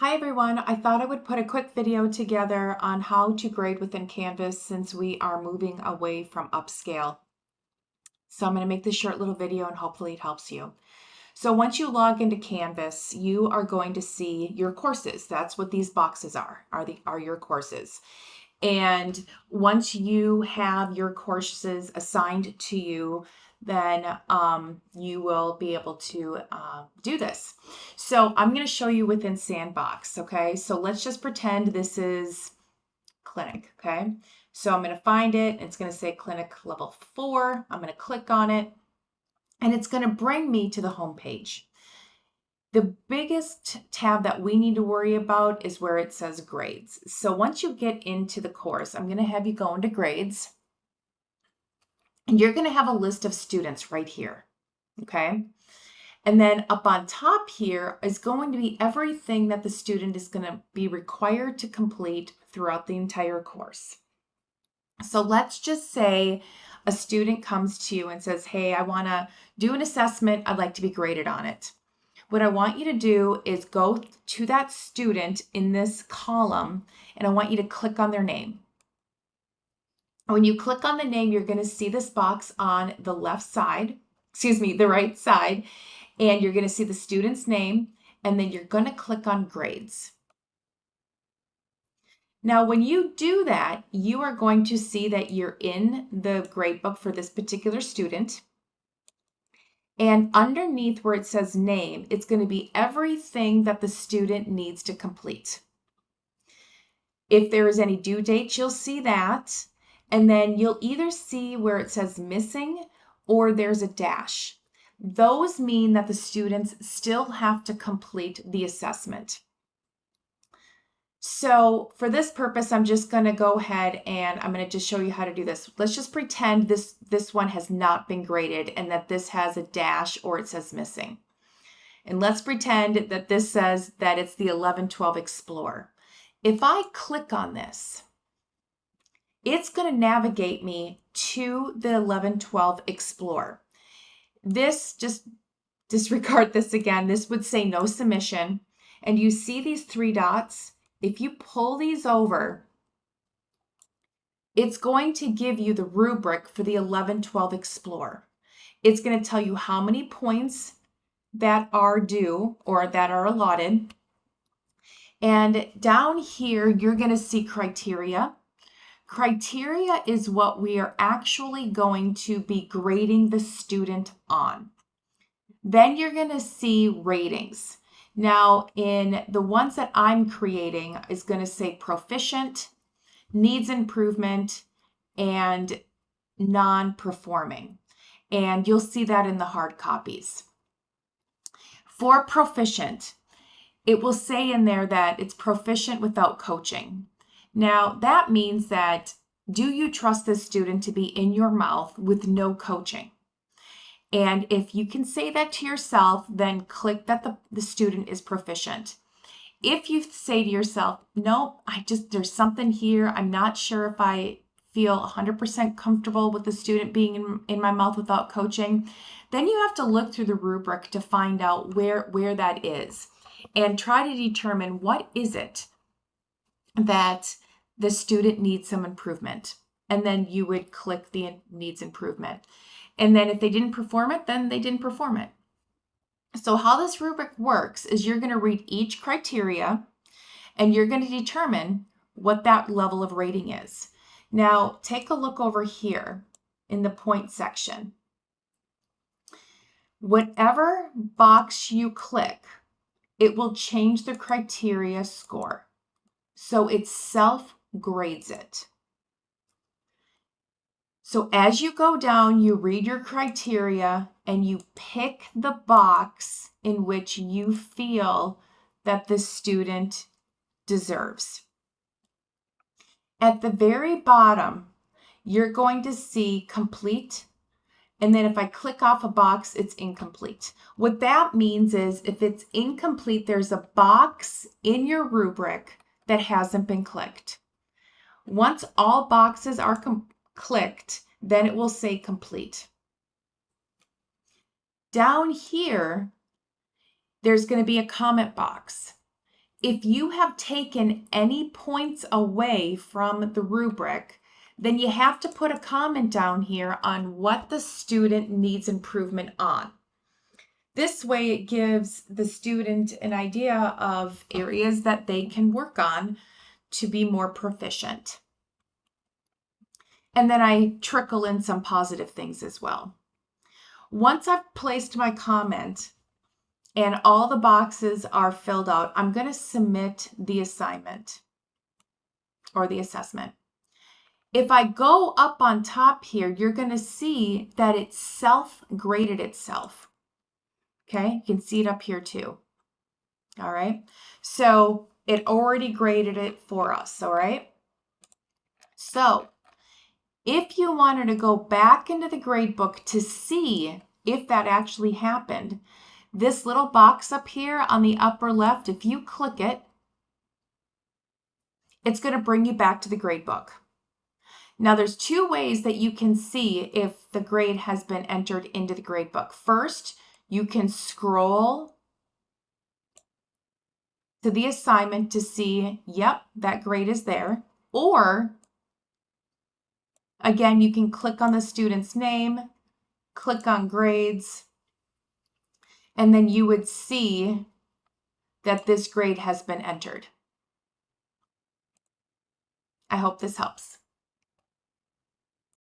Hi everyone, I thought I would put a quick video together on how to grade within Canvas since we are moving away from upscale. So I'm going to make this short little video and hopefully it helps you. So once you log into Canvas, you are going to see your courses. That's what these boxes are your courses. And once you have your courses assigned to you, then you will be able to do this. So I'm going to show you within Sandbox, okay? So let's just pretend this is clinic, okay? So I'm going to find it. It's going to say clinic level 4. I'm going to click on it, and it's going to bring me to the home page. The biggest tab that we need to worry about is where it says grades. So once you get into the course, I'm going to have you go into grades, and you're going to have a list of students right here, okay? And then up on top here is going to be everything that the student is going to be required to complete throughout the entire course. So let's just say a student comes to you and says, hey, I want to do an assessment. I'd like to be graded on it. What I want you to do is go to that student in this column, and I want you to click on their name. When you click on the name, you're going to see this box on the left side, the right side, and you're going to see the student's name, and then you're going to click on grades. Now, when you do that, you are going to see that you're in the gradebook for this particular student. And underneath where it says name, it's going to be everything that the student needs to complete. If there is any due date, you'll see that. And then you'll either see where it says missing or there's a dash. Those mean that the students still have to complete the assessment. So for this purpose, I'm just going to go ahead and I'm going to just show you how to do this. Let's just pretend this one has not been graded and that this has a dash or it says missing. And let's pretend that this says that it's the 11-12 Explorer. If I click on this, it's going to navigate me to the 11-12 Explorer. This, just disregard this again, this would say no submission. And you see these 3 dots? If you pull these over, it's going to give you the rubric for the 11-12 Explorer. It's going to tell you how many points that are due or that are allotted. And down here, you're going to see criteria. Criteria is what we are actually going to be grading the student on. Then you're going to see ratings. Now, in the ones that I'm creating, is going to say proficient, needs improvement, and non-performing. And you'll see that in the hard copies. For proficient, it will say in there that it's proficient without coaching. Now, that means that do you trust this student to be in your mouth with no coaching? And if you can say that to yourself, then click that the student is proficient. If you say to yourself, no, there's something here, I'm not sure if I feel 100% comfortable with the student being in my mouth without coaching, then you have to look through the rubric to find out where that is and try to determine what is it that the student needs some improvement. And then you would click the needs improvement. And then if they didn't perform it, then they didn't perform it. So how this rubric works is you're going to read each criteria and you're going to determine what that level of rating is. Now, take a look over here in the point section. Whatever box you click, it will change the criteria score. So it self-grades it. So as you go down, you read your criteria and you pick the box in which you feel that the student deserves. At the very bottom, you're going to see complete. And then if I click off a box, it's incomplete. What that means is if it's incomplete, there's a box in your rubric that hasn't been clicked. Once all boxes are clicked, then it will say complete. Down here, there's going to be a comment box. if you have taken any points away from the rubric, then you have to put a comment down here on what the student needs improvement on. This way it gives the student an idea of areas that they can work on to be more proficient. And then I trickle in some positive things as well. Once I've placed my comment and all the boxes are filled out, I'm going to submit the assignment or the assessment. If I go up on top here, you're going to see that it self-graded itself. Okay, you can see it up here too. All right, so it already graded it for us. All right, so if you wanted to go back into the grade book to see if that actually happened, this little box up here on the upper left, if you click it, it's going to bring you back to the grade book. Now there's two ways that you can see if the grade has been entered into the grade book. First, you can scroll to the assignment to see, yep, that grade is there. Or, again, you can click on the student's name, click on grades, and then you would see that this grade has been entered. I hope this helps.